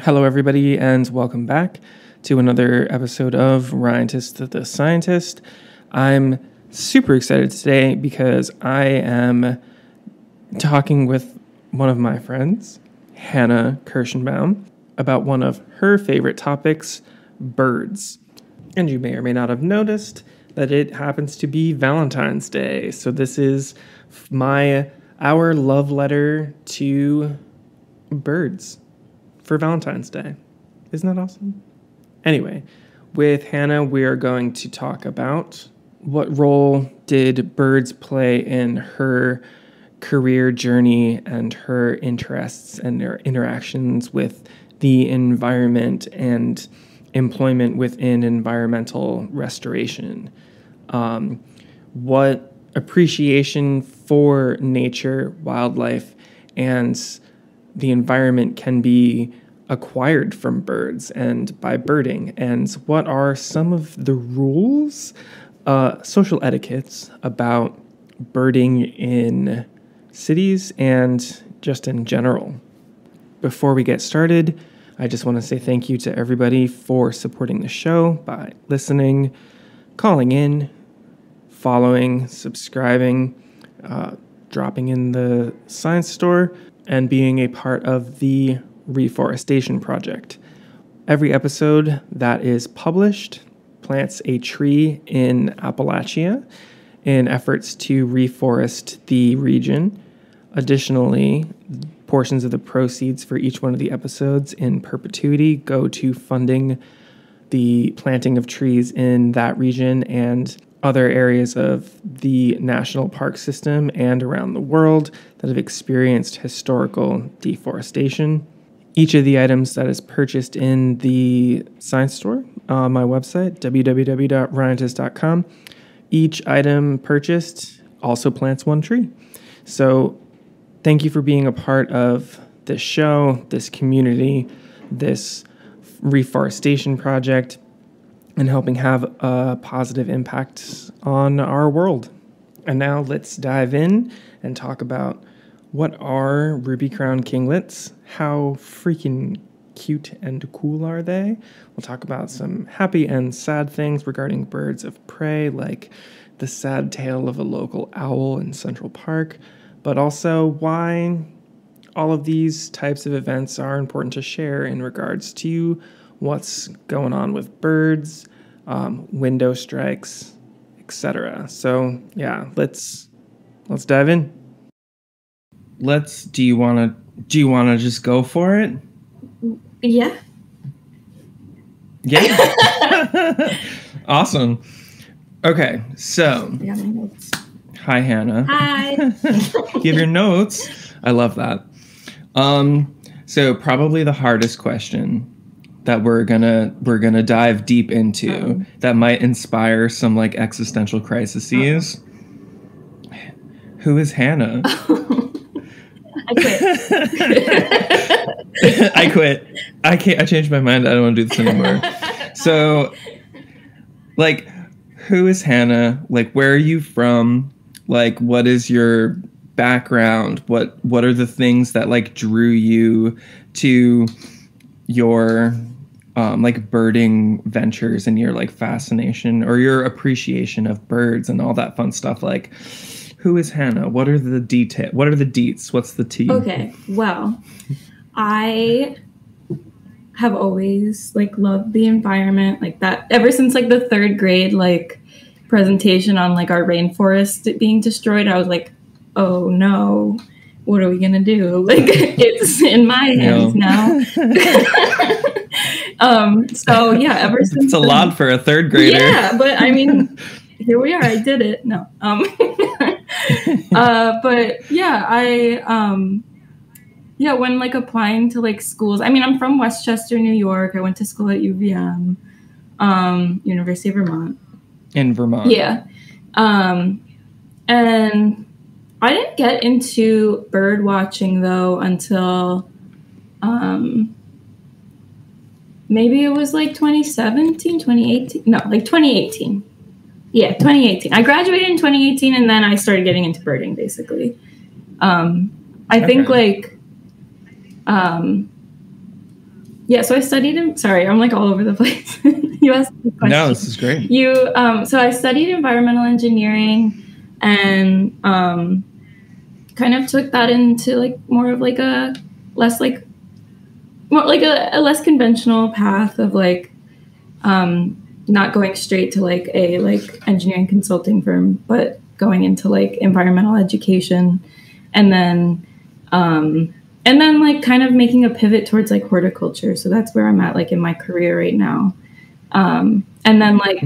Hello, everybody, and welcome back to another episode of Ryantist the Scientist. I'm super excited today because I am talking with one of my friends, Hannah Kirshenbaum, about one of her favorite topics, birds. And you may or may not have noticed that it happens to be Valentine's Day. So this is our love letter to birds for Valentine's Day. Isn't that awesome? Anyway, with Hannah, we are going to talk about what role did birds play in her career journey and her interests and their interactions with the environment and employment within environmental restoration. What appreciation for nature, wildlife, and the environment can be acquired from birds and by birding, and what are some of the rules, social etiquettes about birding in cities and just in general. Before we get started, I just want to say thank you to everybody for supporting the show by listening, calling in, following, subscribing, dropping in the science store, and being a part of the reforestation project. Every episode that is published plants a tree in Appalachia in efforts to reforest the region. Additionally, portions of the proceeds for each one of the episodes in perpetuity go to funding the planting of trees in that region and other areas of the national park system and around the world that have experienced historical deforestation. Each of the items that is purchased in the science store on my website, www.ryantist.com, each item purchased also plants one tree. So thank you for being a part of this show, this community, this reforestation project, and helping have a positive impact on our world. And now let's dive in and talk about what are ruby crown kinglets, how freaking cute and cool are they. We'll talk about some happy and sad things regarding birds of prey, like the sad tale of a local owl in Central Park, but also why all of these types of events are important to share in regards to what's going on with birds, window strikes, etc. So yeah, let's dive in. Do you wanna just go for it? Yeah. Yeah. Awesome. Okay, so I got my notes. hi Hannah. Hi. You have your notes. I love that. So probably the hardest question that we're gonna dive deep into that might inspire some like existential crises. Who is Hannah? I quit. I quit. I changed my mind. I don't want to do this anymore. So, like, who is Hannah? Like, where are you from? Like, what is your background? What are the things that like drew you to your like birding ventures and your like fascination or your appreciation of birds and all that fun stuff? Like, who is Hannah? What are the details? What are the deets? What's the tea? Okay, well, I have always like loved the environment like that ever since like the third grade like presentation on like our rainforest being destroyed. I was like, oh no, what are we gonna do? Like it's in my hands now. So yeah, ever since it's a lot for a third grader. Yeah, but I mean, here we are. I did it. No. But yeah, yeah, when like applying to like schools, I mean, I'm from Westchester, New York. I went to school at UVM, University of Vermont. In Vermont. Yeah. And I didn't get into bird watching though until, maybe it was like 2017, 2018. No, like 2018. Yeah, 2018. I graduated in 2018, and then I started getting into birding, basically. I think, like, Yeah, so I studied in, sorry, I'm like all over the place. You asked me a question. No, this is great. So I studied environmental engineering and kind of took that into like more of like a less like, more like a less conventional path of like not going straight to like a like engineering consulting firm, but going into like environmental education and then like kind of making a pivot towards like horticulture. So that's where I'm at like in my career right now. And then like,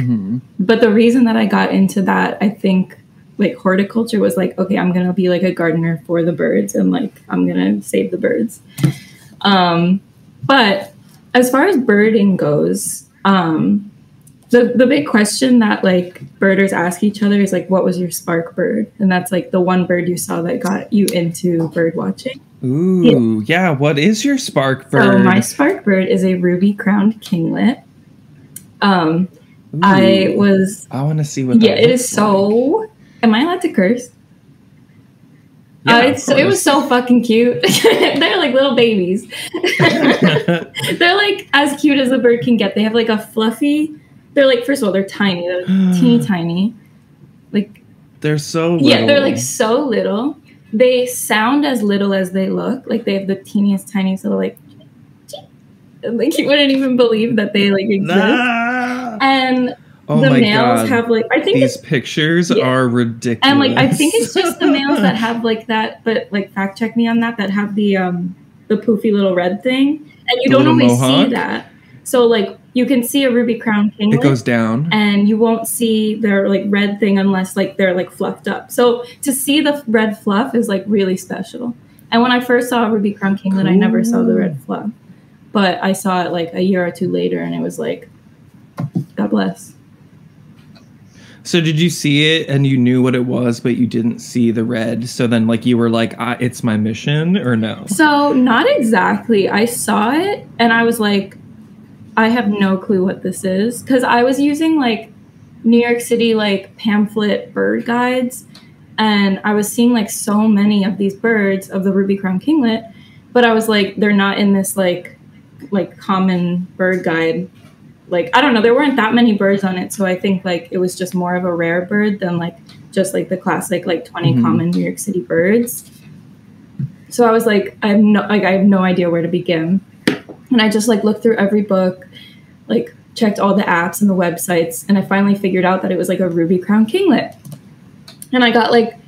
but the reason that I got into that, I think like horticulture was like, okay, I'm going to be like a gardener for the birds and like, I'm going to save the birds. But as far as birding goes, the big question that like birders ask each other is like, what was your spark bird? And that's like the one bird you saw that got you into bird watching. Ooh, yeah. What is your spark bird? So my spark bird is a ruby-crowned kinglet. I want to see what. Yeah, it is so. Like. Am I allowed to curse? Yeah, it was so fucking cute. They're like little babies. They're like as cute as a bird can get. They have like a fluffy. They're like, first of all, they're tiny. They're teeny tiny. Like they're so little. Yeah, they're like so little. They sound as little as they look. Like they have the teeniest, tiniest little like you wouldn't even believe that they like exist. And the males have like I think these pictures are ridiculous. And like I think it's just the males that have like that, but like fact check me on that have the poofy little red thing. And you don't always see that. So like you can see a ruby-crowned kinglet. It goes down. And you won't see their like red thing unless like they're like fluffed up. So to see the red fluff is like really special. And when I first saw a ruby-crowned kinglet, I never saw the red fluff. But I saw it like a year or two later and it was like, God bless. So did you see it and you knew what it was, but you didn't see the red? So then like you were like, it's my mission, or no? So not exactly. I saw it and I was like, I have no clue what this is. Because I was using like New York City like pamphlet bird guides. And I was seeing like so many of these birds of the ruby-crowned kinglet. But I was like, they're not in this like common bird guide. Like, I don't know, there weren't that many birds on it. So I think like it was just more of a rare bird than like just like the classic like 20 common New York City birds. So I was like, I have no idea where to begin. And I just like looked through every book, like checked all the apps and the websites. And I finally figured out that it was like a ruby-crowned kinglet. And I got like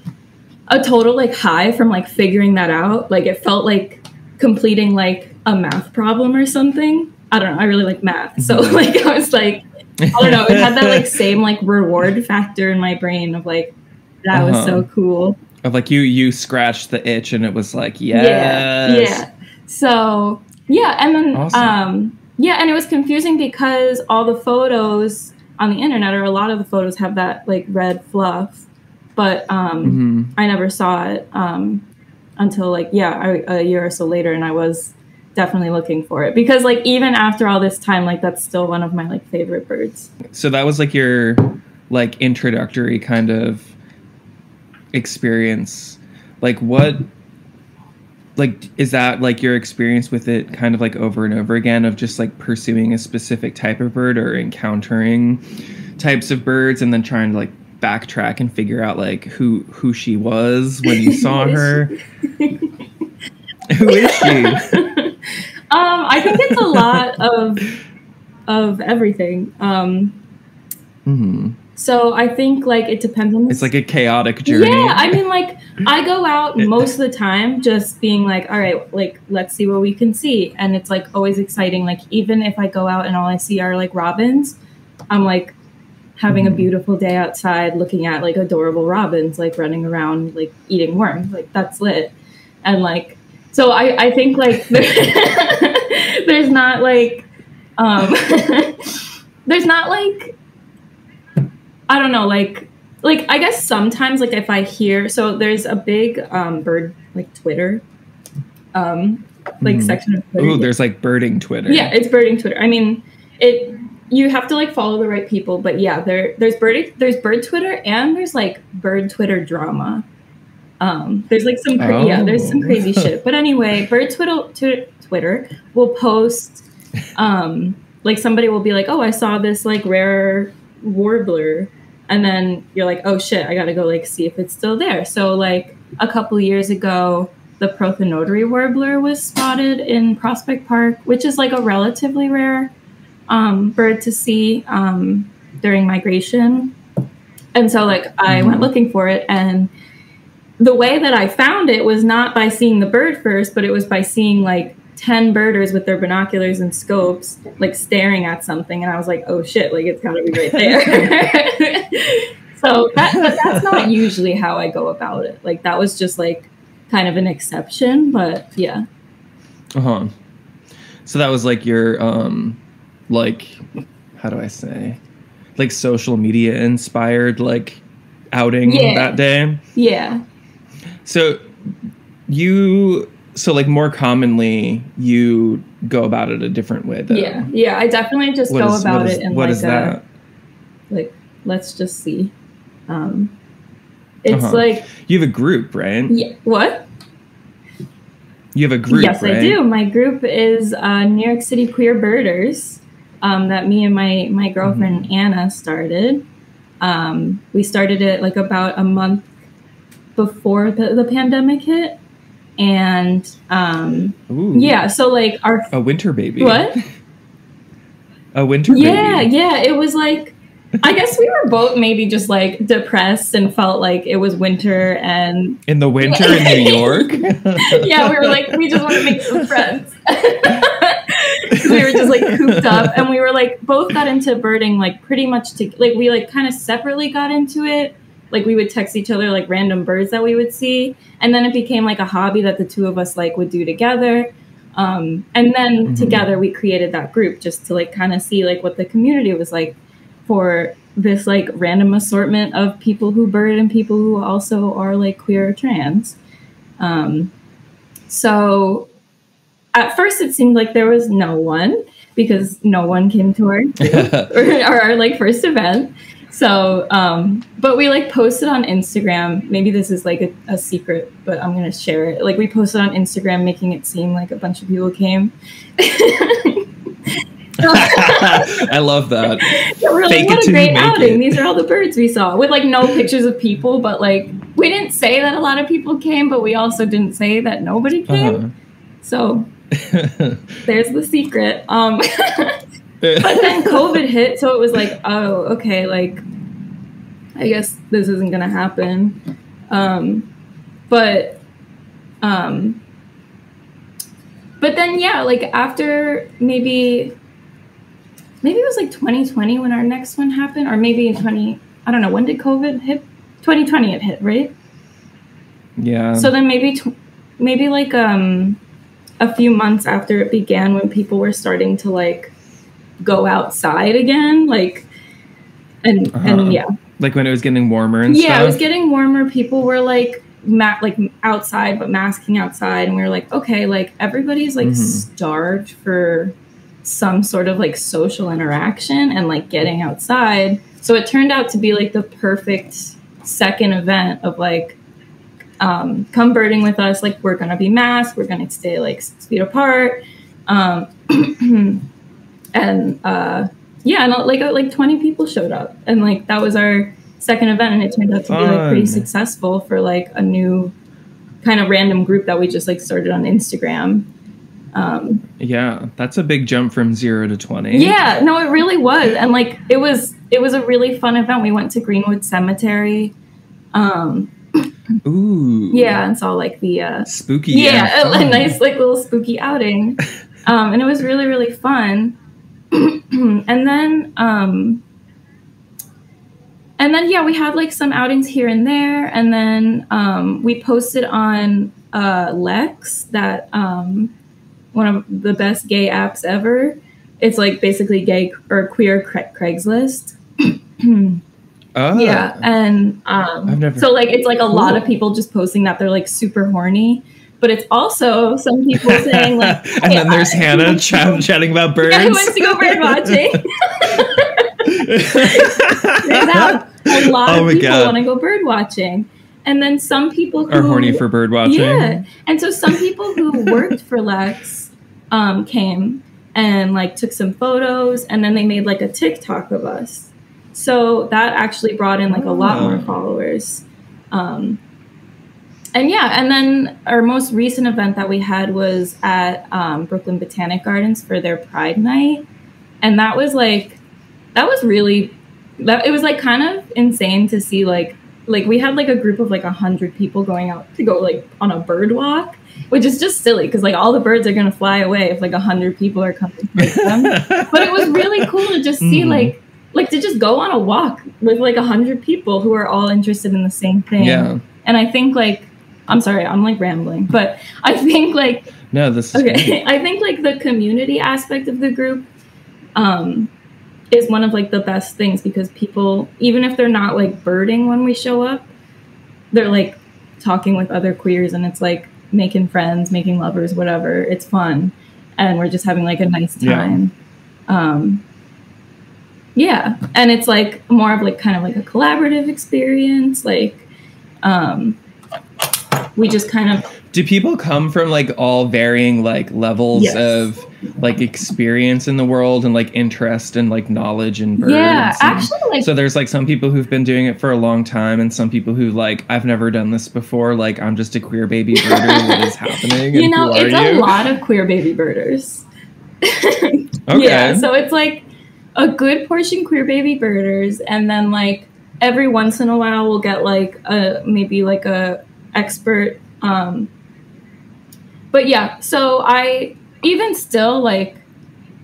a total like high from like figuring that out. Like it felt like completing like a math problem or something. I don't know. I really like math. So like I was like, I don't know. It had that like same like reward factor in my brain of like, that was so cool. Of like you scratched the itch and it was like, yes. Yeah. So yeah. And then, awesome. And it was confusing because all the photos on the internet, or a lot of the photos, have that like red fluff, but I never saw it until like a year or so later, and I was definitely looking for it because like even after all this time, like that's still one of my like favorite birds. So that was like your like introductory kind of experience. Like what? Like, is that like your experience with it kind of like over and over again of just like pursuing a specific type of bird or encountering types of birds and then trying to like backtrack and figure out like who she was when you saw her? Who is she? I think it's a lot of everything. So I think like it depends on it's like a chaotic journey. Yeah, I mean like I go out most of the time just being like, all right, like let's see what we can see. And it's like always exciting. Like even if I go out and all I see are like robins, I'm like having a beautiful day outside looking at like adorable robins like running around like eating worms. Like that's lit. And like so I think like there's not like there's not like I don't know, like I guess sometimes like if I hear, so there's a big bird like Twitter like section of Twitter. Ooh, there's like birding Twitter. Yeah, it's birding Twitter. I mean, you have to like follow the right people, but yeah, there's bird Twitter and there's like bird Twitter drama. There's like some there's some crazy shit. But anyway, bird Twitter will post like somebody will be like, oh, I saw this like rare warbler, and then you're like, oh shit, I gotta go like see if it's still there. So like a couple years ago, the Prothonotory warbler was spotted in Prospect Park, which is like a relatively rare bird to see during migration. And so like I went looking for it, and the way that I found it was not by seeing the bird first, but it was by seeing like 10 birders with their binoculars and scopes, like staring at something. And I was like, oh shit, like it's gotta be right there. So that's not usually how I go about it. Like that was just like kind of an exception, but yeah. Uh-huh. So that was like your, like, how do I say? Like social media inspired, like outing that day? Yeah. So like more commonly you go about it a different way though. Yeah, I definitely just go about it in what is that? Like, let's just see. It's like you have a group, right? Yeah. What? You have a group, yes, right? I do. My group is New York City Queer Birders that me and my girlfriend Anna started. We started it like about a month before the pandemic hit. And yeah, so like a winter baby. What? A winter baby. Yeah. It was like, I guess we were both maybe just like depressed and felt like it was winter and in the winter in New York. Yeah, we were like, we just want to make some friends. We were just like cooped up, and we were like both got into birding like pretty much like we like kind of separately got into it. Like we would text each other like random birds that we would see, and then it became like a hobby that the two of us like would do together. And then together we created that group just to like kind of see like what the community was like for this like random assortment of people who bird and people who also are like queer or trans. So at first it seemed like there was no one, because no one came to our our like first event. So, but we like posted on Instagram. Maybe this is like a secret, but I'm going to share it. Like we posted on Instagram, making it seem like a bunch of people came. I love that. Yeah, we're like, what a great outing. These are all the birds we saw, with like no pictures of people, but like we didn't say that a lot of people came, but we also didn't say that nobody came. So there's the secret. But then COVID hit, so it was like, oh, okay, like, I guess this isn't gonna happen. But then, yeah, like, after maybe it was like 2020 when our next one happened, or maybe in I don't know, when did COVID hit? 2020 it hit, right? Yeah. So then maybe like, a few months after it began, when people were starting to, like, go outside again, like, and yeah, like when it was getting warmer and stuff. It was getting warmer. People were like outside, but masking outside, and we were like, okay, like everybody's like starved for some sort of like social interaction and like getting outside. So it turned out to be like the perfect second event of like, come birding with us. Like we're gonna be masked. We're gonna stay like 6 feet apart. And yeah, and like 20 people showed up, and like that was our second event, and it turned out to be like pretty successful for like a new kind of random group that we just like started on Instagram. Yeah, that's a big jump from 0 to 20. Yeah, no, it really was, and like it was a really fun event. We went to Greenwood Cemetery. Ooh. Yeah, and saw like the spooky. Yeah, a nice like little spooky outing, and it was really, really fun. And then yeah, we had like some outings here and there, and then we posted on Lex, that one of the best gay apps ever. It's like basically gay or queer Craigslist. Yeah, and so like it's like a lot of people just posting that they're like super horny. But it's also some people saying like, hey, and then there's Hannah chatting about birds. Yeah, who wants to go bird watching? A lot of people want to go bird watching, and then some people who are horny for bird watching. Yeah, and so some people who worked for Lex came, and like took some photos, and then they made like a TikTok of us. So that actually brought in like a lot more followers. And yeah, and then our most recent event that we had was at Brooklyn Botanic Gardens for their Pride Night. And that was like, it was like kind of insane to see like we had like a group of like 100 people going out to go like on a bird walk, which is just silly because like all the birds are going to fly away if like 100 people are coming to take them. But it was really cool to just see like to just go on a walk with like 100 people who are all interested in the same thing. Yeah. And I think like, I'm sorry, I'm like rambling, but I think like, no, this is okay. I think like the community aspect of the group is one of like the best things, because people, even if they're not like birding when we show up, they're like talking with other queers, and it's like making friends, making lovers, whatever. It's fun. And we're just having like a nice time. Yeah. And it's like more of like kind of like a collaborative experience. Like, we just kind of... Do people come from like all varying like levels of like experience in the world and like interest and like knowledge and birds? Yeah, actually, like, so there's like some people who've been doing it for a long time, and some people who like, I've never done this before. Like, I'm just a queer baby birder. What is happening? You know, it's a lot of queer baby birders. Okay. Yeah, so it's like a good portion queer baby birders, and then like every once in a while we'll get like maybe like a expert. But yeah, so I even still like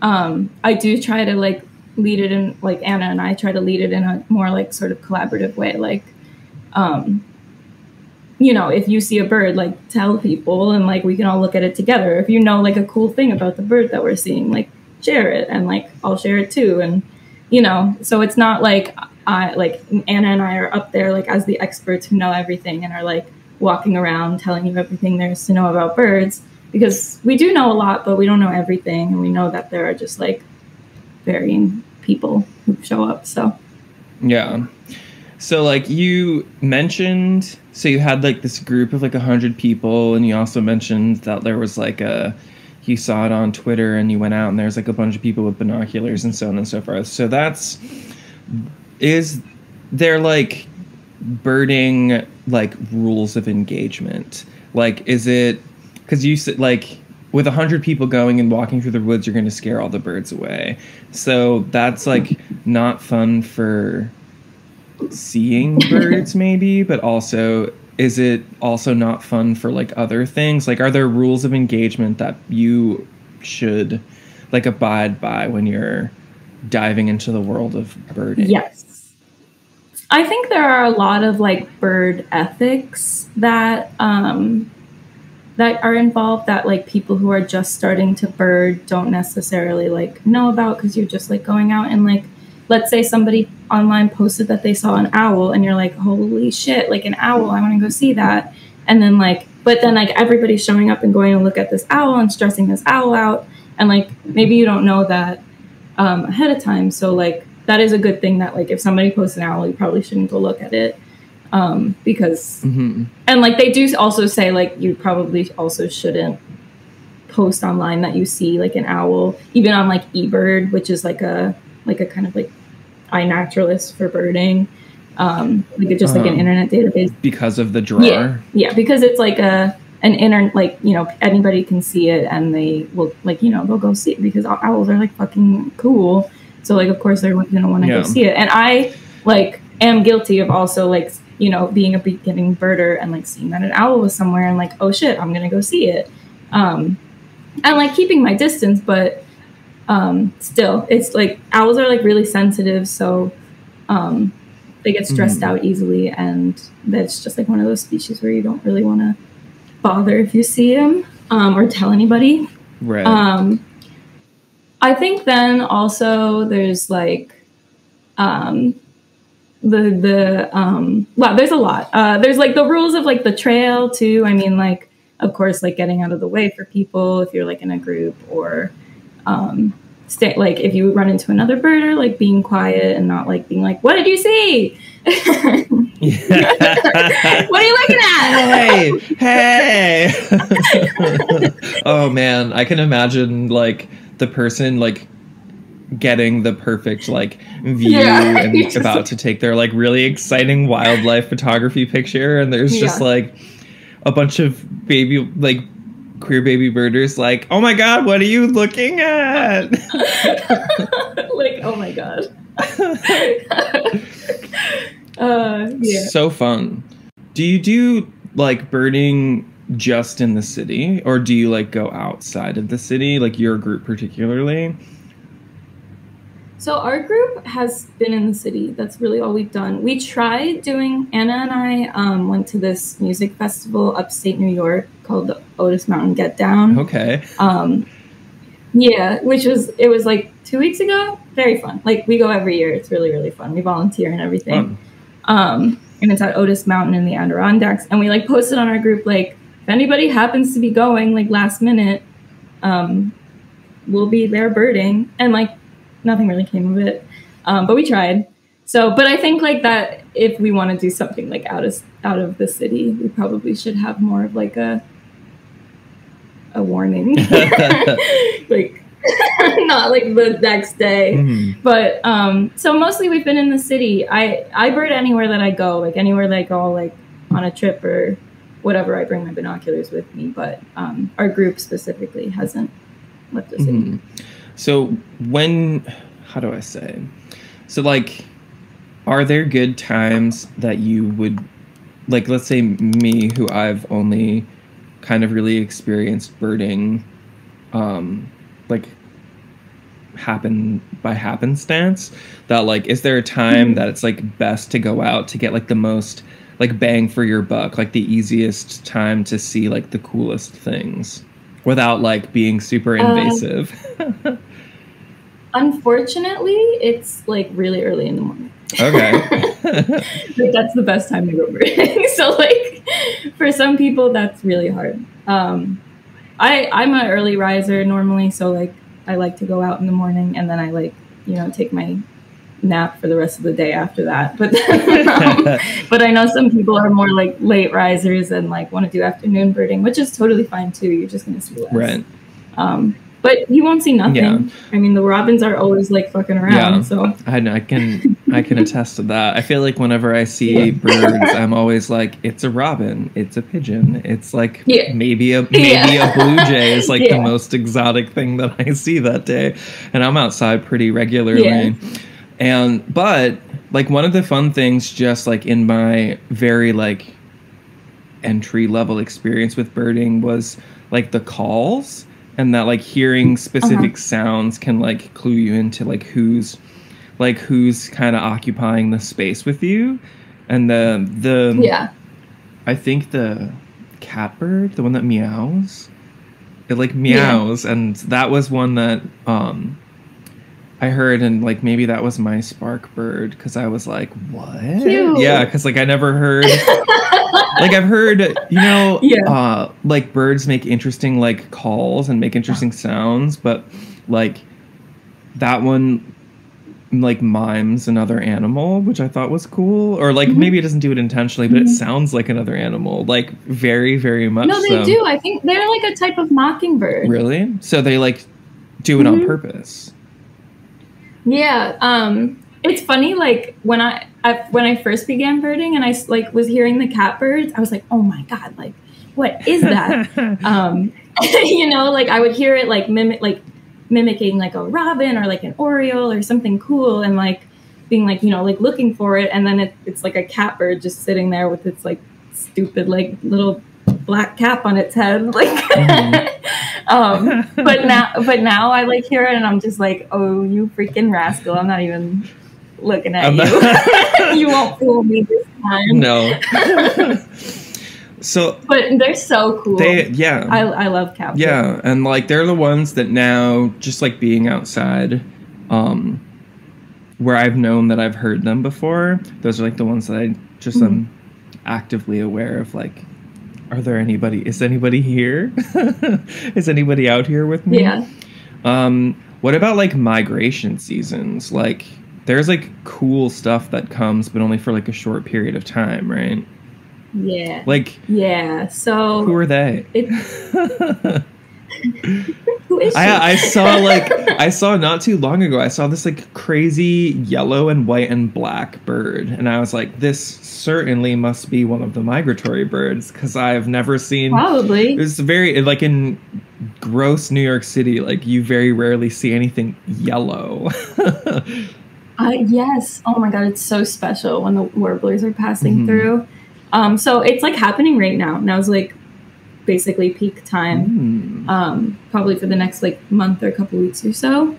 I do try to like lead it in, like Anna and I try to lead it in a more like sort of collaborative way. Like you know, if you see a bird, like tell people, and like we can all look at it together. If you know like a cool thing about the bird that we're seeing, like share it, and like I'll share it too. And you know, so it's not like Anna and I are up there like as the experts who know everything and are like walking around telling you everything there is to know about birds, because we do know a lot, but we don't know everything, and we know that there are just like varying people who show up. So yeah. So like you mentioned, so you had like this group of like 100 people, and you also mentioned that there was like you saw it on Twitter and you went out and there's like a bunch of people with binoculars and so on and so forth. So is there like birding like rules of engagement? Like, is it, because you said like with 100 people going and walking through the woods, you're going to scare all the birds away. So that's like not fun for seeing birds maybe, but also is it also not fun for like other things? Like, are there rules of engagement that you should like abide by when you're diving into the world of birding? Yes. I think there are a lot of like bird ethics that that are involved that like people who are just starting to bird don't necessarily like know about, because you're just like going out and like, let's say somebody online posted that they saw an owl, and you're like, holy shit, like an owl, I want to go see that. And then like, but then like everybody's showing up and going to look at this owl and stressing this owl out, and like maybe you don't know that ahead of time. So like that is a good thing that like if somebody posts an owl, you probably shouldn't go look at it, because and like they do also say like you probably also shouldn't post online that you see like an owl, even on like eBird, which is like a kind of like iNaturalist for birding, like it's just like an internet database, because of the drawer. Yeah, because it's like an internet, like, you know, anybody can see it, and they will like, you know, they'll go see it because owls are like fucking cool. So like, of course they're gonna want to go see it. And I like am guilty of also like, you know, being a beginning birder and like seeing that an owl was somewhere and like, oh shit, I'm gonna go see it, and like keeping my distance, but still, it's like owls are like really sensitive, so they get stressed out easily, and that's just like one of those species where you don't really want to bother if you see them or tell anybody. Right. I think then also there's like wow, there's a lot. There's like the rules of like the trail too. I mean, like, of course, like getting out of the way for people if you're like in a group, or stay, like if you run into another birder, like being quiet and not like being like, what did you see? What are you looking at? Hey. Oh man, I can imagine like the person like getting the perfect like view and about to take their like really exciting wildlife photography picture, and there's just like a bunch of queer baby birders like, oh my god, what are you looking at? Like, oh my god. So fun. Do you do like birding just in the city, or do you like go outside of the city, like your group particularly? So our group has been in the city. That's really all we've done. We tried doing, Anna and I went to this music festival upstate New York called the Otis Mountain Get Down. Okay. Yeah, it was like 2 weeks ago. Very fun. Like, we go every year. It's really, really fun. We volunteer and everything. And it's at Otis Mountain in the Adirondacks. And we like posted on our group, like, if anybody happens to be going like last minute, we'll be there birding. And like, nothing really came of it. But we tried. So, but I think like that if we want to do something like out of the city, we probably should have more of like a warning. Like, not like the next day. Mm-hmm. But so mostly we've been in the city. I bird anywhere that I go, like anywhere that I go, like on a trip or whatever. I bring my binoculars with me, but our group specifically hasn't left the city. Mm-hmm. So how do I say? So like, are there good times that you would, like, let's say me, who I've only kind of really experienced birding, like happen by happenstance, that like, is there a time that it's like best to go out to get like the most like bang for your buck, like the easiest time to see like the coolest things without like being super invasive? Unfortunately, it's like really early in the morning. Okay. Like, that's the best time to go birding. So like, for some people that's really hard. I'm an early riser normally, so like I like to go out in the morning, and then I like, you know, take my nap for the rest of the day after that. But but I know some people are more like late risers and like want to do afternoon birding, which is totally fine too. You're just going to see less. Right. But you won't see nothing. Yeah. I mean, the robins are always like fucking around. Yeah. So I can attest to that. I feel like whenever I see birds, I'm always like, it's a robin, it's a pigeon, it's like maybe a blue jay is like the most exotic thing that I see that day, and I'm outside pretty regularly. Yeah. But like, one of the fun things, just like in my very like entry level experience with birding, was like the calls. And that like hearing specific sounds can like clue you into like who's kind of occupying the space with you. And the I think the catbird, the one that meows, it like meows, and that was one that I heard, and like maybe that was my spark bird, because I was like, what? Cute. Yeah, because like I never heard. Like, I've heard, you know, like birds make interesting like calls and make interesting sounds, but like that one like mimes another animal, which I thought was cool. Or like maybe it doesn't do it intentionally, but it sounds like another animal, like very, very much. No, they do. I think they're like a type of mockingbird. Really? So they like do it on purpose. Yeah. It's funny, like when I first began birding and I like was hearing the catbirds, I was like, oh my god, like what is that? You know, like I would hear it like mimicking like a robin or like an oriole or something cool, and like being like, you know, like looking for it, and then it's like a catbird just sitting there with its like stupid like little black cap on its head, like. But now I like hear it and I'm just like, oh, you freaking rascal! I'm not even looking at you. You won't fool me this time. No. So, but they're so cool. I love catbirds. Yeah, and like they're the ones that now, just like being outside, where I've known that I've heard them before. Those are like the ones that I just am actively aware of. Like, is anybody here? Is anybody out here with me? Yeah. What about like migration seasons? Like, there's like cool stuff that comes, but only for like a short period of time, right? Yeah. Like, yeah. So who are they? Who Who is she? I saw not too long ago, I saw this like crazy yellow and white and black bird. And I was like, this certainly must be one of the migratory birds, because I've never seen. Probably. It's very, like in gross New York City, like you very rarely see anything yellow. Yes. Oh my God, it's so special when the warblers are passing through. So it's like happening right now. Now it's like basically peak time, probably for the next like month or a couple weeks or so.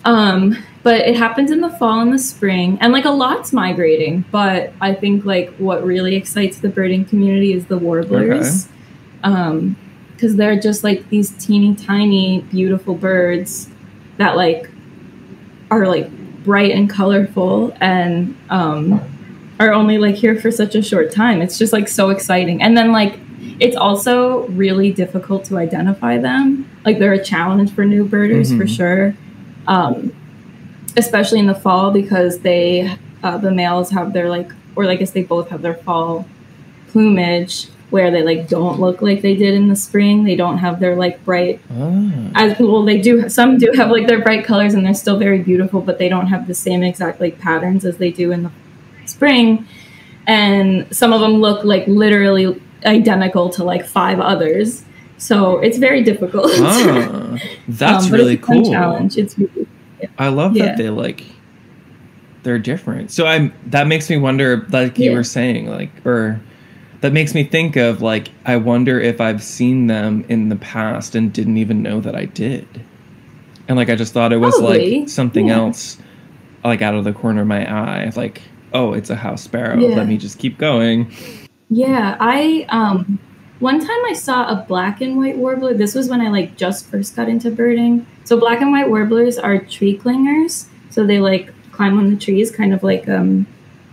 But it happens in the fall and the spring, and like a lot's migrating. But I think like what really excites the birding community is the warblers, because they're just like these teeny tiny beautiful birds that like are like bright and colorful, and are only like here for such a short time. It's just like so exciting. And then like it's also really difficult to identify them. Like they're a challenge for new birders for sure, especially in the fall, because they the males have their like, or I guess they both have their fall plumage where they like don't look like they did in the spring. They don't have their like bright as well. They do, some do have like their bright colors and they're still very beautiful, but they don't have the same exact like patterns as they do in the spring. And some of them look like literally identical to like 5 others. So it's very difficult. That's but really it's a fun cool. Challenge. It's really, I love that they like, they're different. So that makes me wonder, like you were saying, like, or that makes me think of like, I wonder if I've seen them in the past and didn't even know that I did. And like, I just thought it was like something else, like out of the corner of my eye. Like, oh, it's a house sparrow. Let me just keep going. Yeah, one time I saw a black and white warbler. This was when I like just first got into birding. So black and white warblers are tree clingers. So they like climb on the trees, kind of like a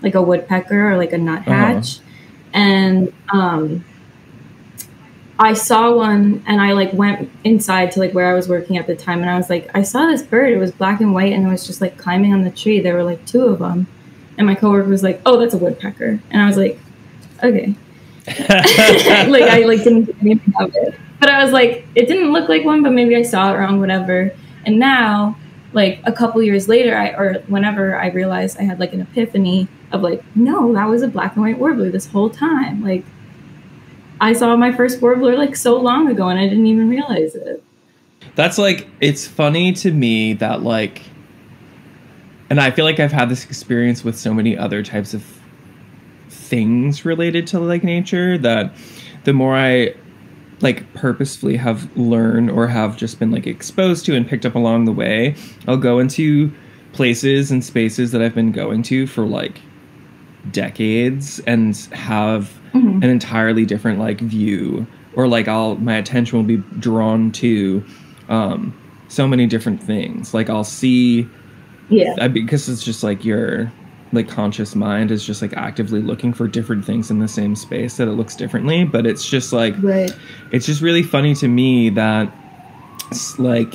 woodpecker or like a nuthatch. And I saw one, and I like went inside to like where I was working at the time, and I was like, I saw this bird. It was black and white, and it was just like climbing on the tree. There were like 2 of them, and my coworker was like, "Oh, that's a woodpecker," and I was like, "Okay." Like I like didn't think anything of it, but I was like, it didn't look like one, but maybe I saw it wrong, whatever. And now, like a couple years later, whenever I realized, I had like an epiphany of like, no, that was a black and white warbler this whole time. Like I saw my first warbler like so long ago, and I didn't even realize it. That's like, it's funny to me that like, and I feel like I've had this experience with so many other types of things related to like nature, that the more I like purposefully have learned or have just been like exposed to and picked up along the way, I'll go into places and spaces that I've been going to for like decades and have an entirely different like view, or like my attention will be drawn to so many different things. Like I'll see, because it's just like your like conscious mind is just like actively looking for different things in the same space, that it looks differently. But it's just like, it's just really funny to me that like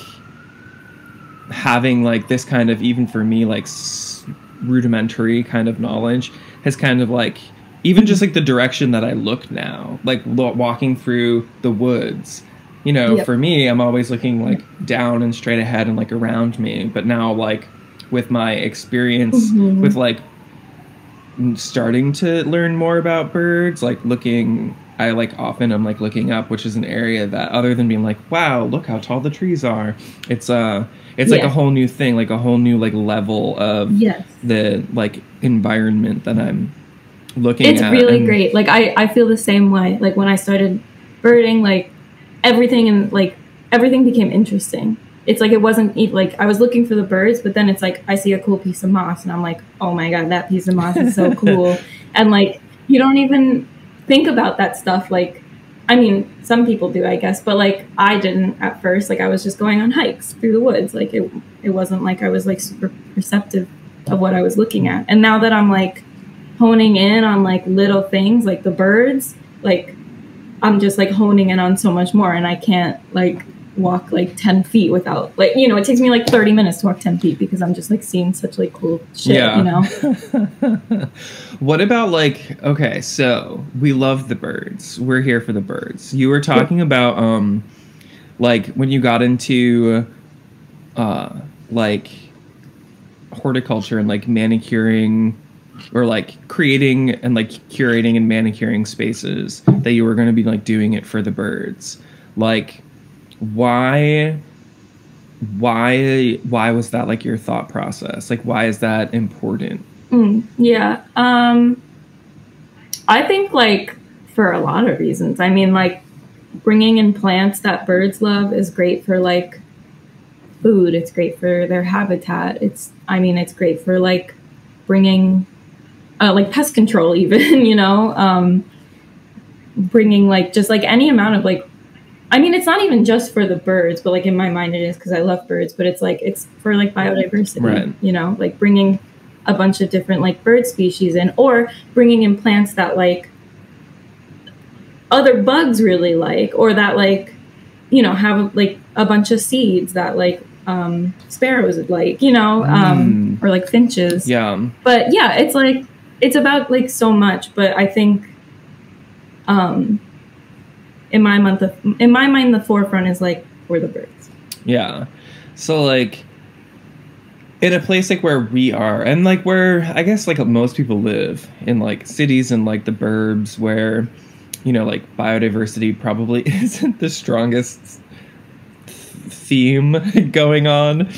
having like this kind of, even for me, like rudimentary kind of knowledge has kind of like, even just like the direction that I look now, like walking through the woods, you know, for me, I'm always looking like down and straight ahead and like around me. But now like with my experience with like starting to learn more about birds, like I like often I'm like looking up, which is an area that, other than being like, wow, look how tall the trees are, it's like a whole new thing, like a whole new like level of the like environment that I'm looking at. It's really great. Like I feel the same way. Like when I started birding, like everything became interesting. It's like, it wasn't like I was looking for the birds, but then it's like I see a cool piece of moss and I'm like, oh my God, that piece of moss is so cool. And like you don't even think about that stuff. Like, I mean, some people do, I guess, but like I didn't at first. Like I was just going on hikes through the woods. Like it wasn't like I was like super perceptive of what I was looking at. And now that I'm like honing in on like little things like the birds, like I'm just like honing in on so much more, and I can't like walk like 10 feet without like, you know, it takes me like 30 minutes to walk 10 feet because I'm just like seeing such like cool shit, you know. What about like, okay, so we love the birds, we're here for the birds. You were talking about like when you got into like horticulture and like manicuring or like creating and like curating and manicuring spaces, that you were going to be like doing it for the birds. Like why was that like your thought process? Like why is that important? Yeah. I think like for a lot of reasons. I mean, like bringing in plants that birds love is great for like food. It's great for their habitat. It's great for like bringing like pest control even, you know, bringing like just like any amount of like, I mean, it's not even just for the birds, but like in my mind it is because I love birds, but it's like, it's for like biodiversity, right. You know, like bringing a bunch of different like bird species in, or bringing in plants that like other bugs really like, or that like, you know, have like a bunch of seeds that like sparrows would like, you know, or like finches. Yeah. But yeah, it's like, it's about like so much, but I think in my mind the forefront is like for the birds. Yeah. So like in a place like where we are, and like where I guess like most people live in like cities and like the burbs, where, you know, like biodiversity probably isn't the strongest theme going on.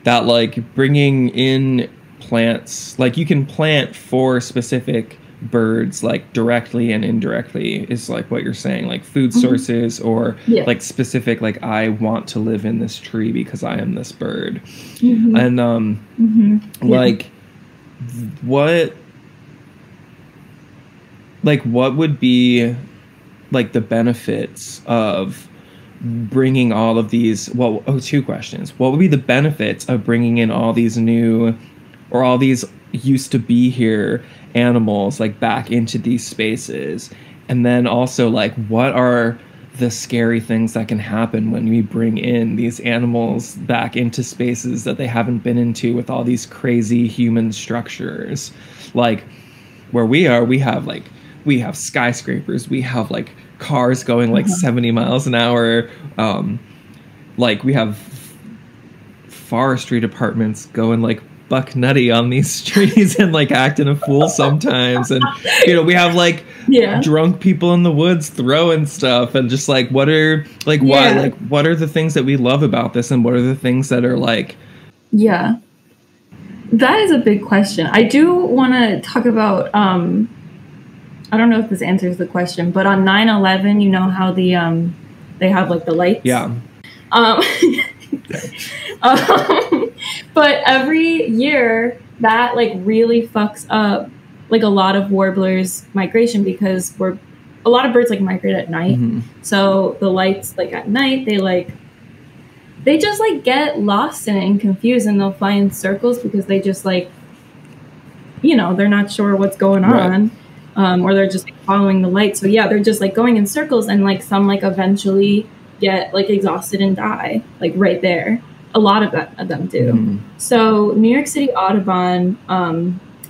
That like bringing in plants, like you can plant for specific birds like directly and indirectly is like what you're saying, like food sources, or like specific like I want to live in this tree because I am this bird. And like what would be like the benefits of bringing all of these, well, two questions. What would be the benefits of bringing in all these new, or all these used to be here animals like back into these spaces? And then also like what are the scary things that can happen when we bring in these animals back into spaces that they haven't been into with all these crazy human structures? Like where we are, we have skyscrapers, we have like cars going like 70 miles an hour, like we have forestry departments going like buck nutty on these trees and like acting a fool sometimes, and you know we have like drunk people in the woods throwing stuff, and just like what are like why, like what are the things that we love about this, and what are the things that are like that is a big question. I do want to talk about I don't know if this answers the question, but on 9/11, you know how the they have like the lights, but every year that like really fucks up like a lot of warblers' migration, because a lot of birds like migrate at night. So the lights like at night, they just like get lost in it and confused, and they'll fly in circles because they just like, you know, they're not sure what's going on. Or they're just like following the light. So yeah, they're just like going in circles, and like some like eventually get like exhausted and die like right there. A lot of them do. So New York City Audubon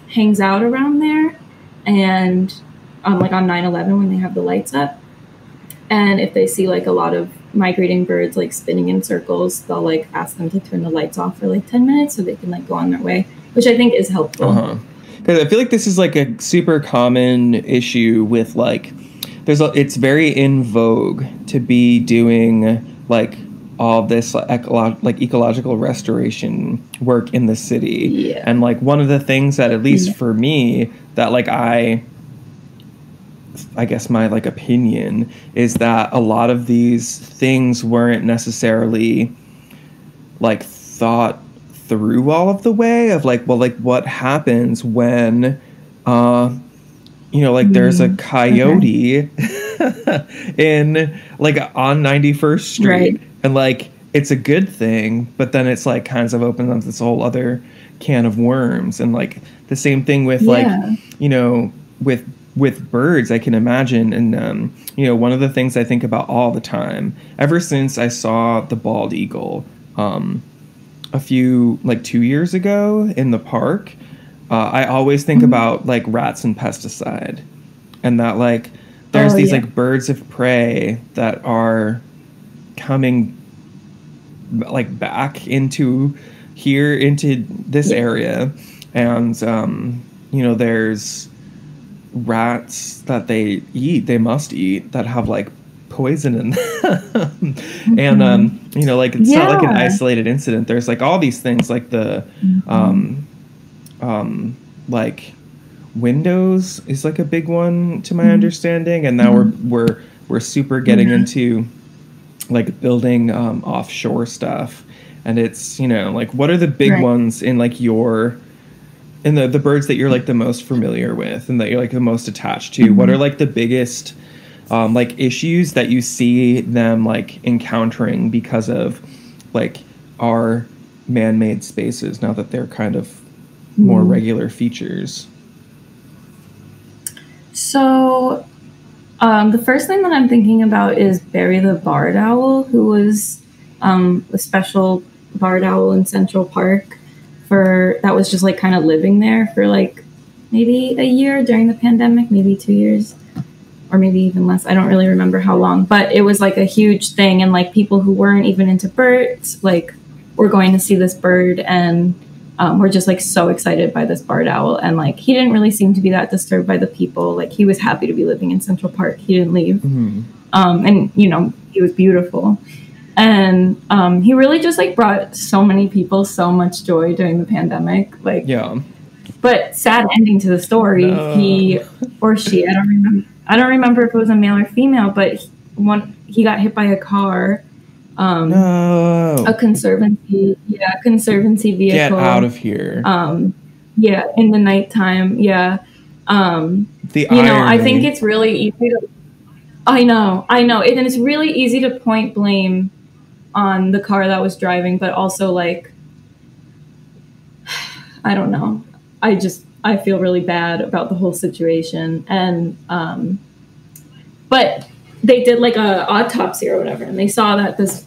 hangs out around there, and like on 9/11 when they have the lights up, and if they see like a lot of migrating birds like spinning in circles, they'll like ask them to turn the lights off for like 10 minutes so they can like go on their way, which I think is helpful. Because I feel like this is like a super common issue with like, it's very in vogue to be doing like all this ecological restoration work in the city. And like one of the things that, at least for me, that like I guess my like opinion is that a lot of these things weren't necessarily like thought through all of the way of like, well, like what happens when you know, like there's a coyote in like on 91st Street, and like it's a good thing, but then it's like kind of opens up this whole other can of worms. And like the same thing with like, you know, with birds, I can imagine. And you know, one of the things I think about all the time ever since I saw the bald eagle a few, like 2 years ago in the park, I always think about like rats and pesticide, and that like there's these like birds of prey that are coming like back into this area, and you know, there's rats that they must eat that have like poison in them. And you know, like it's not like an isolated incident. There's like all these things, like the like windows is like a big one to my understanding, and now we're super getting into like building offshore stuff. And it's, you know, like, what are the big ones in like in the birds that you're like the most familiar with and that you're like the most attached to? What are like the biggest like issues that you see them like encountering because of like our man-made spaces now that they're kind of more regular features? So the first thing that I'm thinking about is Barry the barred owl, who was a special barred owl in Central Park that was just like kind of living there for like maybe a year during the pandemic, maybe 2 years, or maybe even less. I don't really remember how long, but it was like a huge thing. And like people who weren't even into birds, like, were going to see this bird, and we're just like so excited by this barred owl. And like, he didn't really seem to be that disturbed by the people. Like, he was happy to be living in Central Park. He didn't leave. And, you know, he was beautiful. And he really just like brought so many people so much joy during the pandemic. Like, but sad ending to the story. No. He or she, I don't remember if it was a male or female, but he got hit by a car. No. A conservancy vehicle. Get out of here. In the nighttime. Yeah. The irony. Know, I think it's really easy to. I know. And it's really easy to point blame on the car that was driving, but also like, I don't know. I feel really bad about the whole situation. And, but they did like a autopsy or whatever, and they saw that this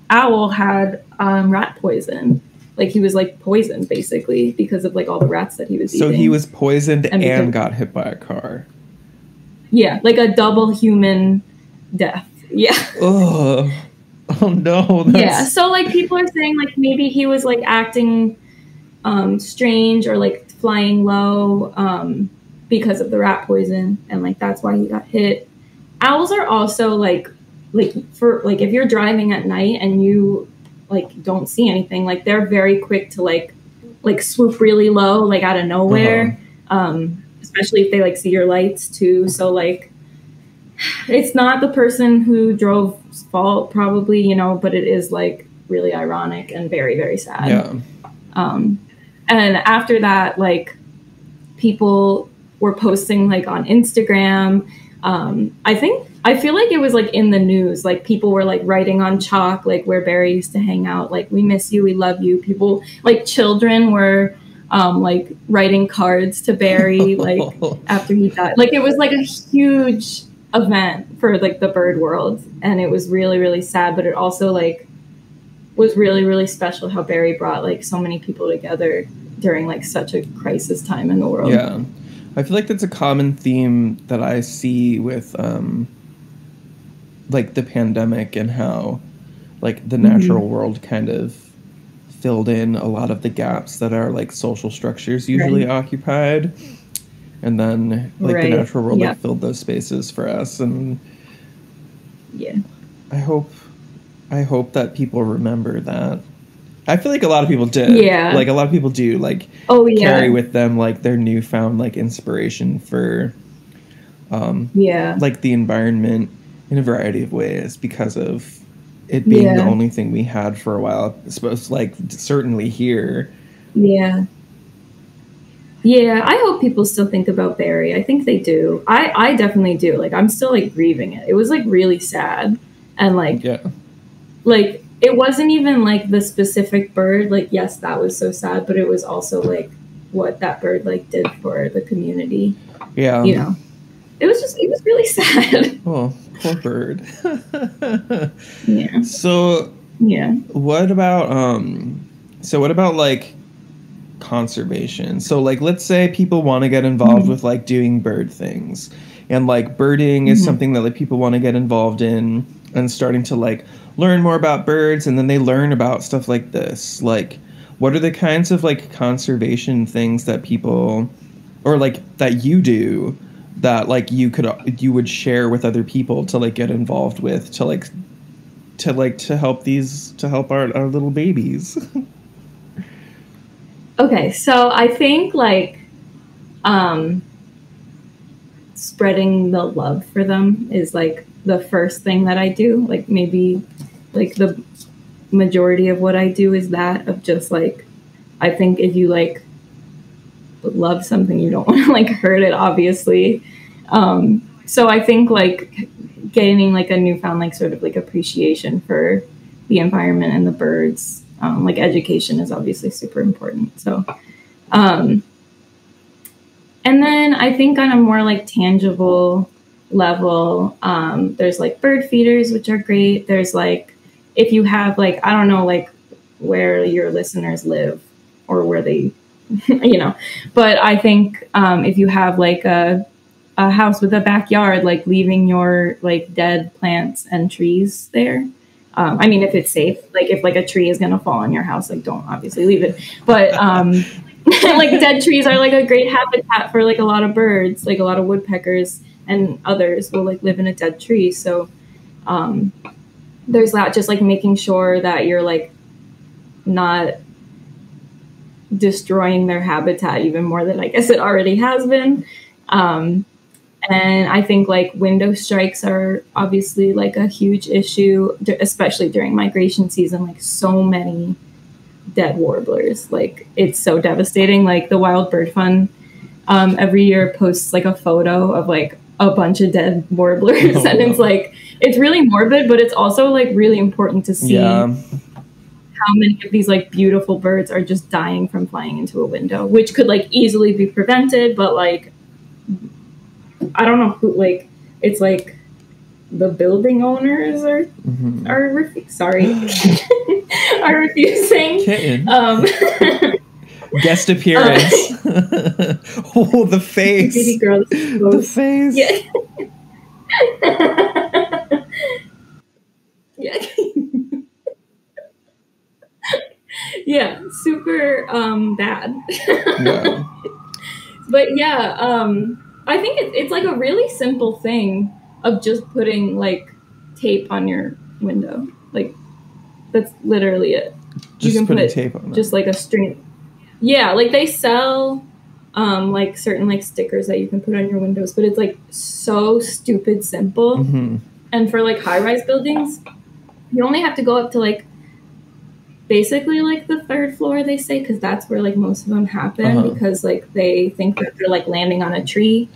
owl had rat poison. Like, he was like poisoned basically because of like all the rats that he was eating. So he was poisoned and got hit by a car. Yeah, like a double human death. Yeah. Oh no. Yeah. So like people are saying like maybe he was like acting strange or like flying low because of the rat poison, and like that's why he got hit. Owls are also like for like if you're driving at night and you like don't see anything, like they're very quick to like swoop really low, like out of nowhere. Especially if they like see your lights too. So like it's not the person who drove's fault probably, you know, but it is like really ironic and very, very sad. Yeah. And after that, like people were posting like on Instagram. I feel like it was like in the news, like people were like writing on chalk, like where Barry used to hang out, like, we miss you, we love you. People, like children were like writing cards to Barry, like after he died. Like it was like a huge event for like the bird world, and it was really, really sad, but it also like was really, really special how Barry brought like so many people together during like such a crisis time in the world. Yeah. I feel like that's a common theme that I see with like the pandemic, and how like the natural world kind of filled in a lot of the gaps that our like social structures usually occupied, and then like the natural world like filled those spaces for us. And I hope that people remember that. I feel like a lot of people did. Yeah. Like a lot of people do like carry with them like their newfound like inspiration for like the environment in a variety of ways, because of it being the only thing we had for a while. I suppose like certainly here. Yeah. Yeah, I hope people still think about Barry. I think they do. I definitely do. Like I'm still like grieving it. It was like really sad. And like like it wasn't even like the specific bird. Like, yes, that was so sad, but it was also like what that bird like did for the community. Yeah. You know, it was really sad. Oh, poor bird. Yeah. So, what about like conservation? So like, let's say people want to get involved with like doing bird things, and like birding is something that like people want to get involved in. and starting to like learn more about birds, and then they learn about stuff like this. Like, what are the kinds of like conservation things that people, or like that you do, that like you would share with other people to like get involved with, to help our little babies. Okay, so I think like spreading the love for them is like the first thing that I do. Like maybe like the majority of what I do is that, of just like, I think if you like love something, you don't want to like hurt it, obviously. So I think like gaining like a newfound like sort of like appreciation for the environment and the birds, like education is obviously super important. So and then I think on a more like tangible level, there's like bird feeders, which are great. There's like, if you have like, I don't know, like where your listeners live or where they, but I think if you have like a house with a backyard, like leaving your like dead plants and trees there. I mean, if it's safe, like if like a tree is going to fall on your house, like don't obviously leave it. But like dead trees are like a great habitat for like a lot of birds, like a lot of woodpeckers and others will like live in a dead tree. So there's that, just like making sure that you're like not destroying their habitat even more than I guess it already has been. And I think like window strikes are obviously like a huge issue, especially during migration season. Like so many dead warblers, like it's so devastating. Like the Wild Bird Fund every year posts like a photo of like a bunch of dead warblers, and it's like, it's really morbid, but it's also like really important to see how many of these like beautiful birds are just dying from flying into a window, which could like easily be prevented, but like I don't know who, like it's like the building owners are sorry are refusing. Guest appearance. Oh, the face. Baby girl, the face. Yeah. Yeah. Yeah, super bad. Yeah. But yeah, I think it's like a really simple thing of just putting like tape on your window. Like that's literally it. Just you can put put tape on just like a string. Yeah, like they sell like certain like stickers that you can put on your windows, but it's like so stupid simple. And for like high-rise buildings, you only have to go up to like basically like the third floor, they say, because that's where like most of them happen, because like they think that they're like landing on a tree,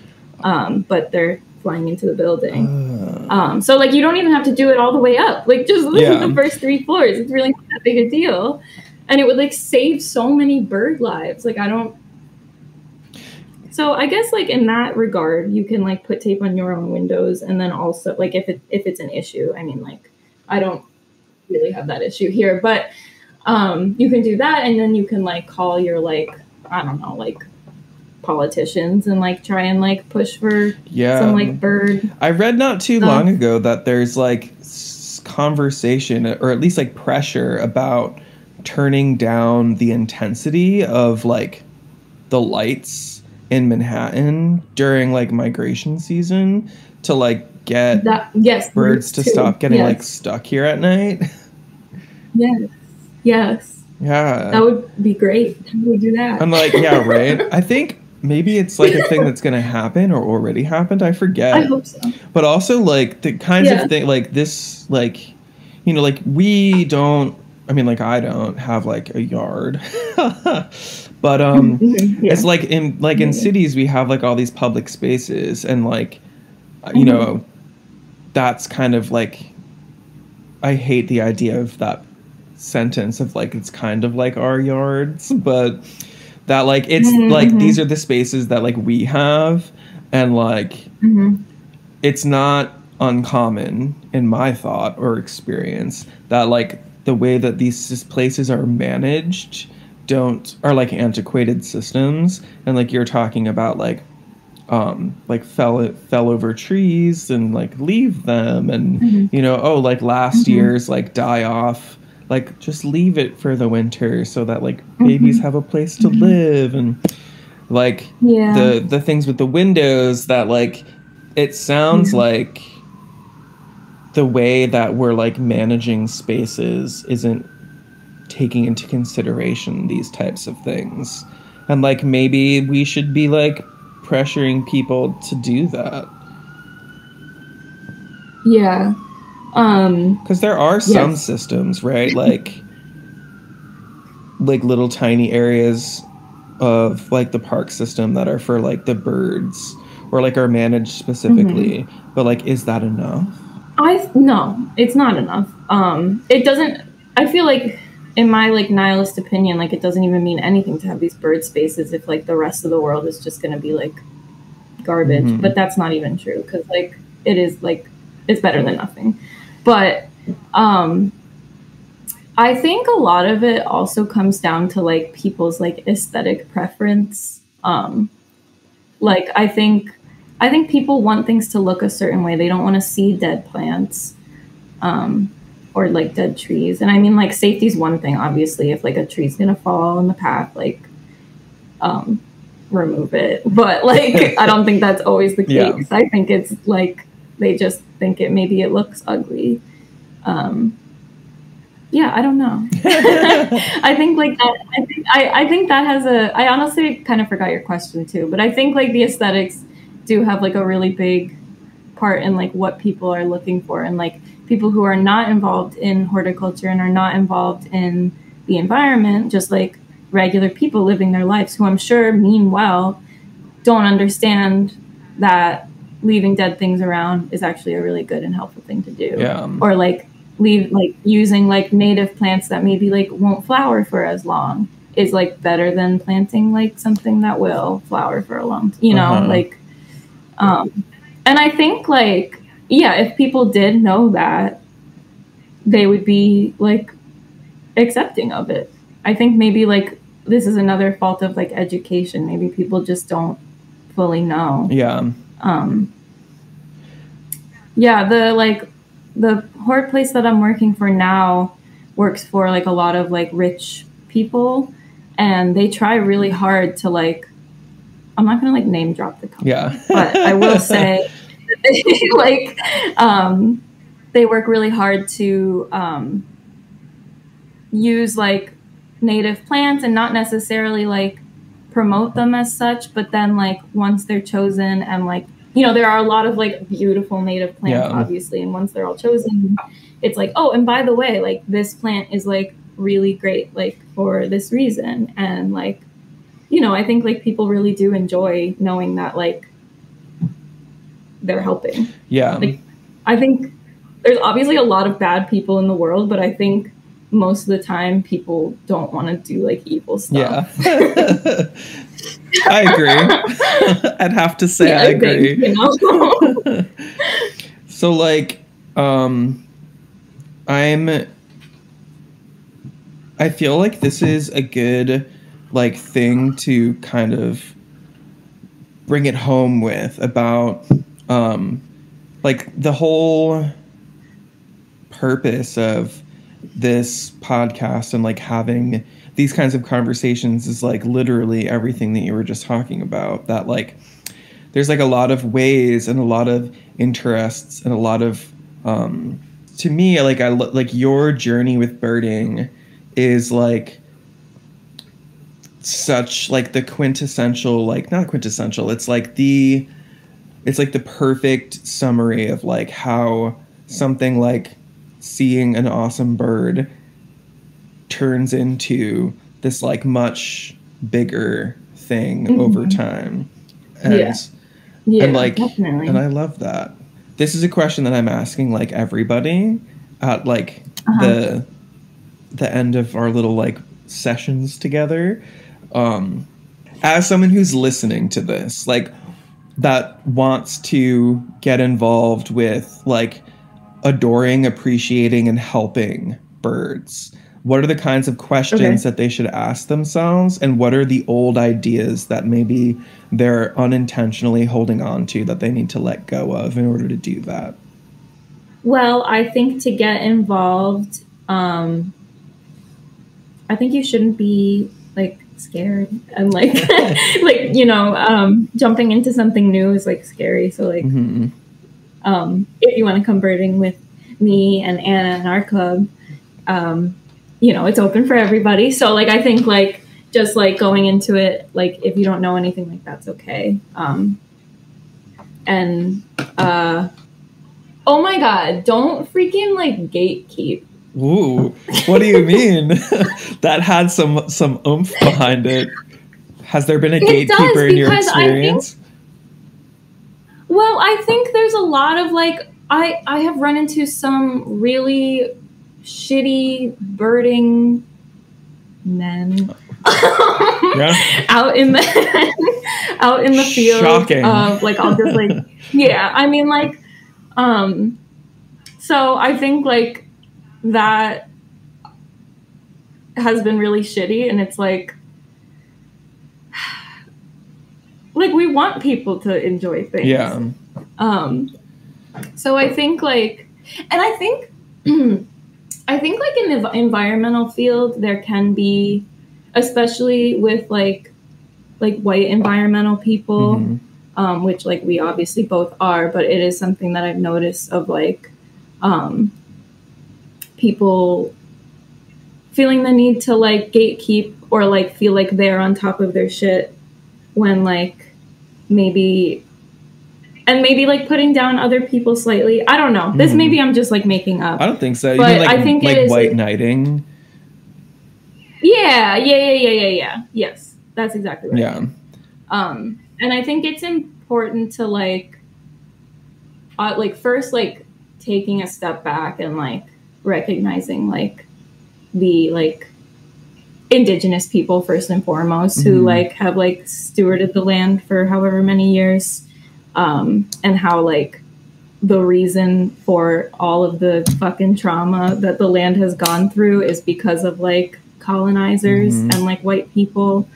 but they're flying into the building. So like you don't even have to do it all the way up, like just the first 3 floors. It's really not that big a deal, and it would like save so many bird lives. Like so I guess like in that regard, you can like put tape on your own windows, and then also like if it's an issue, I mean, like I don't really have that issue here, but you can do that, and then you can like call your like, I don't know, like politicians and like try and like push for some like bird. I read not too long ago that there's like conversation, or at least like pressure, about turning down the intensity of like the lights in Manhattan during like migration season to like get birds to stop getting like stuck here at night. Yes. Yeah. That would be great. How do we do that? I'm like, yeah, right. I think maybe it's like a thing that's going to happen or already happened. I forget. I hope so. But also like the kinds of thing like this, like, you know, like we don't, I mean, like I don't have like a yard, but it's like in cities we have like all these public spaces, and like, you know, that's kind of like, I hate the idea of that sentence of like it's kind of like our yards, but that like it's like these are the spaces that like we have, and like it's not uncommon in my thought or experience that like the way that these places are managed are like antiquated systems, and like you're talking about like like fell over trees and like leave them, and Mm-hmm. you know, oh, like last Mm-hmm. year's like die off, like just leave it for the winter so that like babies Mm-hmm. have a place to Mm-hmm. live, and like Yeah. the things with the windows that like it sounds Yeah. like the way that we're like managing spaces isn't taking into consideration these types of things. And like maybe we should be like pressuring people to do that. Yeah. Because there are some Yes. systems, right? Like little tiny areas of like the park system that are for like the birds or like are managed Mm-hmm. specifically. But like, is that enough? No, it's not enough. It doesn't. I feel like, in my like nihilist opinion, like it doesn't even mean anything to have these bird spaces if like the rest of the world is just going to be like garbage. Mm-hmm. But that's not even true because like it is like it's better than nothing. But um, I think a lot of it also comes down to like people's like aesthetic preference. Like I think people want things to look a certain way. They don't want to see dead plants, or like dead trees. And I mean, like safety is one thing. Obviously, if like a tree's gonna fall in the path, like um, remove it. But like, I don't think that's always the Yeah. case. I think it's like they just think maybe it looks ugly. Yeah, I don't know. I think like that. I think that has a. I honestly kind of forgot your question too, but I think like the aesthetics do have like a really big part in like what people are looking for, and like people who are not involved in horticulture and are not involved in the environment, just like regular people living their lives, who I'm sure mean well, don't understand that leaving dead things around is actually a really good and helpful thing to do. Yeah. Or like leave like using like native plants that maybe like won't flower for as long is like better than planting like something that will flower for a long you know like and I think like yeah, if people did know that, they would be like accepting of it. I think maybe like this is another fault of like education. Maybe people just don't fully know. Yeah. Yeah, the hort place that I'm working for now works for like a lot of like rich people, and they try really hard to like, I'm not gonna like name drop the company, Yeah. but I will say that they like they work really hard to use like native plants and not necessarily like promote them as such, but then like once they're chosen and like, you know, there are a lot of like beautiful native plants, obviously, and once they're all chosen, it's like, oh, and by the way, like this plant is like really great like for this reason. And like, you know, I think like people really do enjoy knowing that like they're helping. Yeah. Like, I think there's obviously a lot of bad people in the world, but I think most of the time people don't want to do like evil stuff. Yeah. I agree. I'd have to say I agree. Think, you know? So like I feel like this is a good like thing to kind of bring it home with about like the whole purpose of this podcast and like having these kinds of conversations is like literally everything that you were just talking about, that like there's like a lot of ways and a lot of interests and a lot of to me like like your journey with birding is like such like the quintessential, like not quintessential, it's like the perfect summary of like how something like seeing an awesome bird turns into this like much bigger thing over time. And and like definitely. And I love that. This is a question that I'm asking like everybody at like the end of our little like sessions together. As someone who's listening to this, like that wants to get involved with like adoring, appreciating, and helping birds, what are the kinds of questions that they should ask themselves, and what are the old ideas that maybe they're unintentionally holding on to that they need to let go of in order to do that? Well, I think to get involved, I think you shouldn't be like scared and like like, you know, jumping into something new is like scary. So like if you want to come birding with me and Anna and our club, you know, it's open for everybody. So like I think like just like going into it, like if you don't know anything, like that's okay. Oh my God, don't freaking like gatekeep. Ooh, what do you mean? That had some oomph behind it. Has there been a gatekeeper in your experience? I think there's a lot of like, I have run into some really shitty birding men out in the field. Shocking. Like I'll just like, yeah, I mean like, so I think like that has been really shitty, and it's like we want people to enjoy things. Yeah. So I think like, and I think like in the environmental field, there can be, especially with like white environmental people, which like we obviously both are, but it is something that I've noticed of like, people feeling the need to like gatekeep or like feel like they're on top of their shit when like maybe like putting down other people slightly. I don't know. This maybe I'm just like making up. I don't think so. But you mean like, I think like it is white knighting? Yeah. Yes, that's exactly right. Yeah. And I think it's important to like first like taking a step back and like recognizing like the like indigenous people first and foremost who like have like stewarded the land for however many years, and how like the reason for all of the fucking trauma that the land has gone through is because of like colonizers and like white people.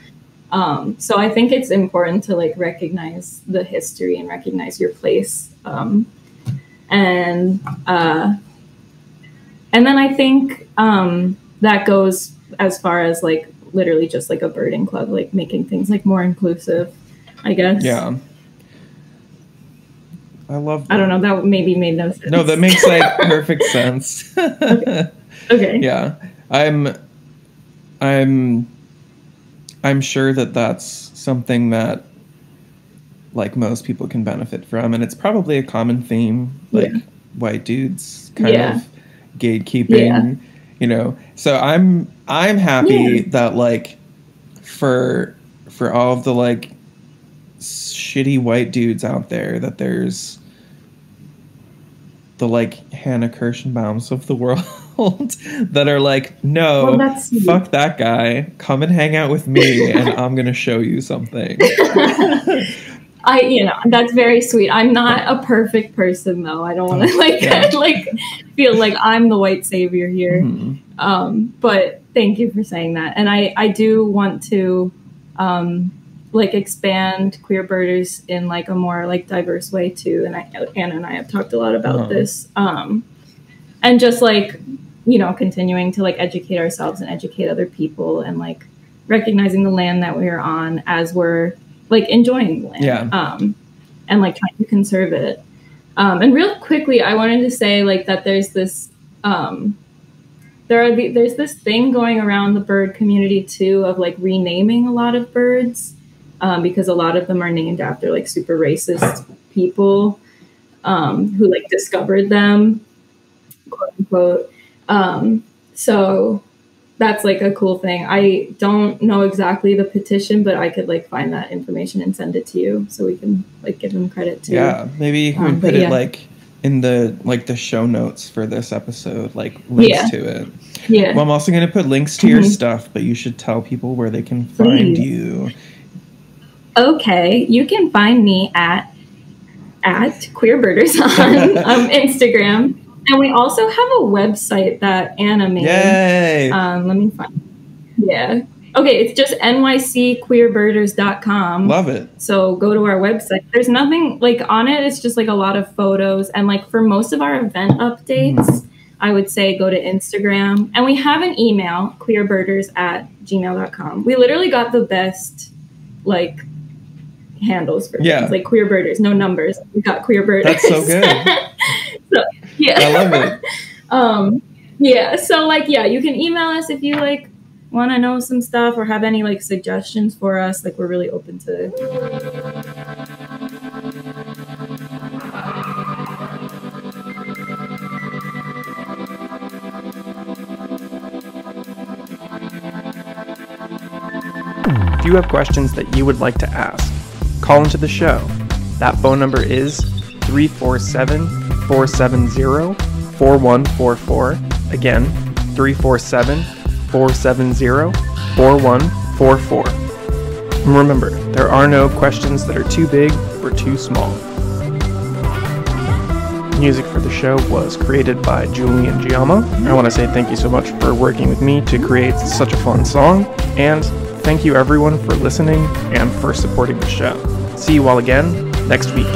So I think it's important to like recognize the history and recognize your place. And then I think that goes as far as like literally just like a birding club, like making things like more inclusive, I guess. Yeah. I love that. I don't know. That maybe made no sense. No, that makes like perfect sense. Okay. Yeah. I'm sure that that's something that like most people can benefit from, and it's probably a common theme, like white dudes kind of gatekeeping, you know. So I'm happy that like for all of the like shitty white dudes out there, that there's the like Hannah Kirshenbaums of the world that are like, no, fuck that guy, come and hang out with me and I'm gonna show you something. You know, that's very sweet. I'm not a perfect person though. I don't want to like feel like I'm the white savior here. But thank you for saying that. And I do want to like expand queer birders in like a more like diverse way too. And Anna and I have talked a lot about this. And just like, you know, continuing to like educate ourselves and educate other people, and like recognizing the land that we're on as we're like enjoying the land, and like trying to conserve it. And real quickly, I wanted to say like that there's this there's this thing going around the bird community too of like renaming a lot of birds, because a lot of them are named after like super racist people who like discovered them, quote unquote. So that's like a cool thing. I don't know exactly the petition, but I could like find that information and send it to you so we can like give them credit too. Yeah, maybe you can put it like in the like the show notes for this episode, like links to it. Yeah. Well, I'm also going to put links to your stuff, but you should tell people where they can find you. Okay, you can find me at Queer Birders on Instagram. And we also have a website that Anna made. Yay! Let me find. Yeah. Okay, it's just nycqueerbirders.com. Love it. So go to our website. There's nothing like on it. It's just like a lot of photos. And like for most of our event updates, I would say go to Instagram. And we have an email, queerbirders@gmail.com. We literally got the best like handles for things, like queerbirders, no numbers. We got queerbirders. That's so good. So, yeah. I love it. Yeah. So like, yeah, you can email us if you like want to know some stuff or have any like suggestions for us. Like we're really open to. If you have questions that you would like to ask, call into the show. That phone number is 347-470-4144. Again, 347-470-4144. And remember, there are no questions that are too big or too small. Music for the show was created by Julian Giamma. I want to say thank you so much for working with me to create such a fun song, and thank you everyone for listening and for supporting the show. See you all again next week.